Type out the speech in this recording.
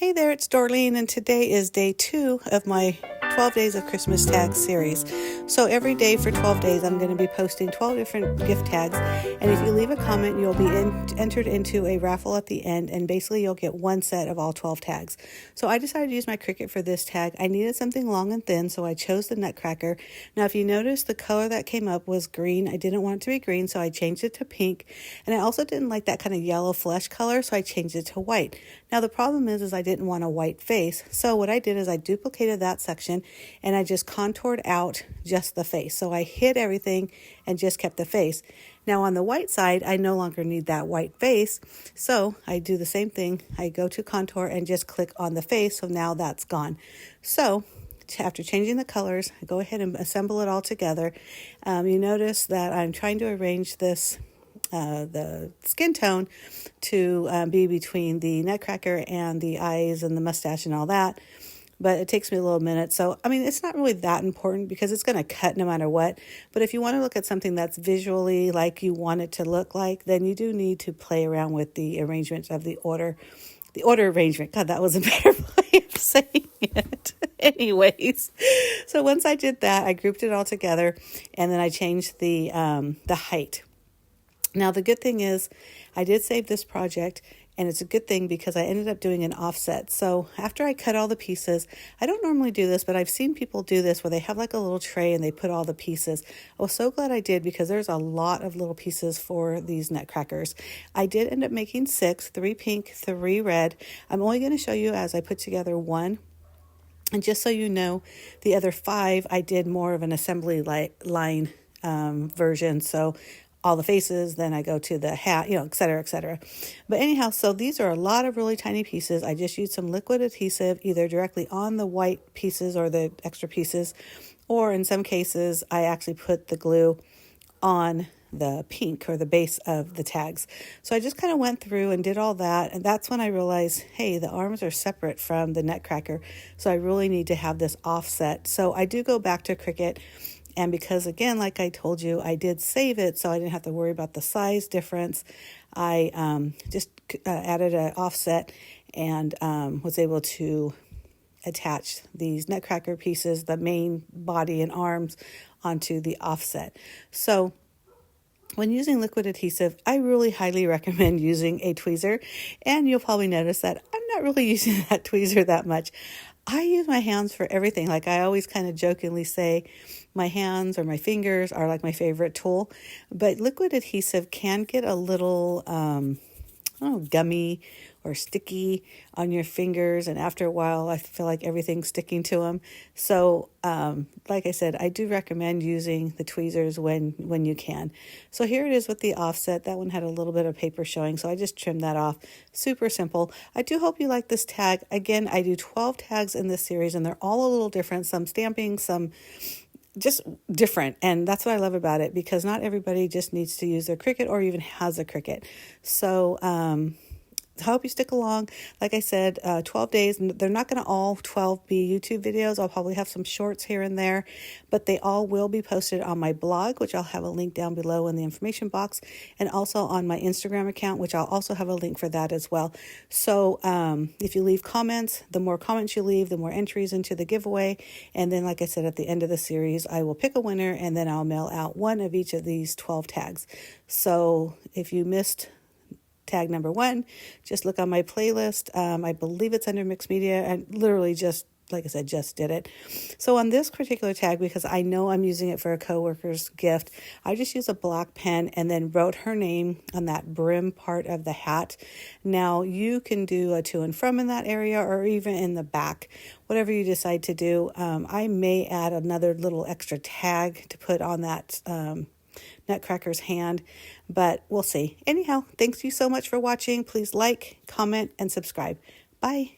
Hey there, it's Dorleen, and today is day 2 of my 12 Days of Christmas Tags series. So every day for 12 days, I'm going to be posting 12 different gift tags, and if you leave a comment, you'll be entered into a raffle at the end, and basically you'll get one set of all 12 tags. So I decided to use my Cricut for this tag. I needed something long and thin, so I chose the Nutcracker. Now, if you notice, the color that came up was green. I didn't want it to be green, so I changed it to pink, and I also didn't like that kind of yellow flesh color, so I changed it to white. Now, the problem is I didn't want a white face, so what I did is I duplicated that section and I just contoured out just the face. So I hid everything and just kept the face. Now on the white side, I no longer need that white face, so I do the same thing. I go to contour and just click on the face, so now that's gone. So after changing the colors, I go ahead and assemble it all together. You notice that I'm trying to arrange this the skin tone to be between the Nutcracker and the eyes and the mustache and all that. But it takes me a little minute. So, I mean, it's not really that important because it's going to cut no matter what. But if you want to look at something that's visually like you want it to look like, then you do need to play around with the arrangement of the order arrangement. God, that was a better way of saying it. Anyways, so once I did that, I grouped it all together, and then I changed the height. Now, the good thing is I did save this project, and it's a good thing because I ended up doing an offset. So after I cut all the pieces, I don't normally do this, but I've seen people do this where they have like a little tray and they put all the pieces. I was so glad I did because there's a lot of little pieces for these Nutcrackers. I did end up making 6, 3 pink, 3 red. I'm only going to show you as I put together one. And just so you know, the other 5, I did more of an assembly line version. So all the faces, then I go to the hat, et cetera, et cetera. But anyhow, so these are a lot of really tiny pieces. I just used some liquid adhesive either directly on the white pieces or the extra pieces, or in some cases, I actually put the glue on the pink or the base of the tags. So I just kind of went through and did all that. And that's when I realized, hey, the arms are separate from the Nutcracker. So I really need to have this offset. So I do go back to Cricut. And because, again, like I told you, I did save it, so I didn't have to worry about the size difference. I just added an offset and was able to attach these Nutcracker pieces, the main body and arms, onto the offset. So when using liquid adhesive, I really highly recommend using a tweezer. And you'll probably notice that I'm not really using that tweezer that much. I use my hands for everything. Like I always kind of jokingly say, my hands or my fingers are like my favorite tool. But liquid adhesive can get a little gummy or sticky on your fingers, and after a while I feel like everything's sticking to them. So like I said, I do recommend using the tweezers when you can. So here it is with the offset. That one had a little bit of paper showing, so I just trimmed that off. Super simple. I do hope you like this tag. Again, I do 12 tags in this series, and they're all a little different. Some stamping, some just different, and that's what I love about it, because not everybody just needs to use their Cricut or even has a Cricut. So I hope you stick along. Like I said, 12 days, and they're not going to all 12 be YouTube videos. I'll probably have some shorts here and there, but they all will be posted on my blog, which I'll have a link down below in the information box, and also on my Instagram account, which I'll also have a link for that as well. So if you leave comments, the more comments you leave, the more entries into the giveaway. And then, like I said, at the end of the series, I will pick a winner, and then I'll mail out one of each of these 12 tags. So if you missed tag number 1, just look on my playlist. I believe it's under mixed media, and literally just, like I said, just did it. So on this particular tag, because I know I'm using it for a coworker's gift, I just used a black pen and then wrote her name on that brim part of the hat. Now you can do a to and from in that area, or even in the back, whatever you decide to do. I may add another little extra tag to put on that Nutcracker's hand, but we'll see. Anyhow, thanks you so much for watching. Please like, comment, and subscribe. Bye.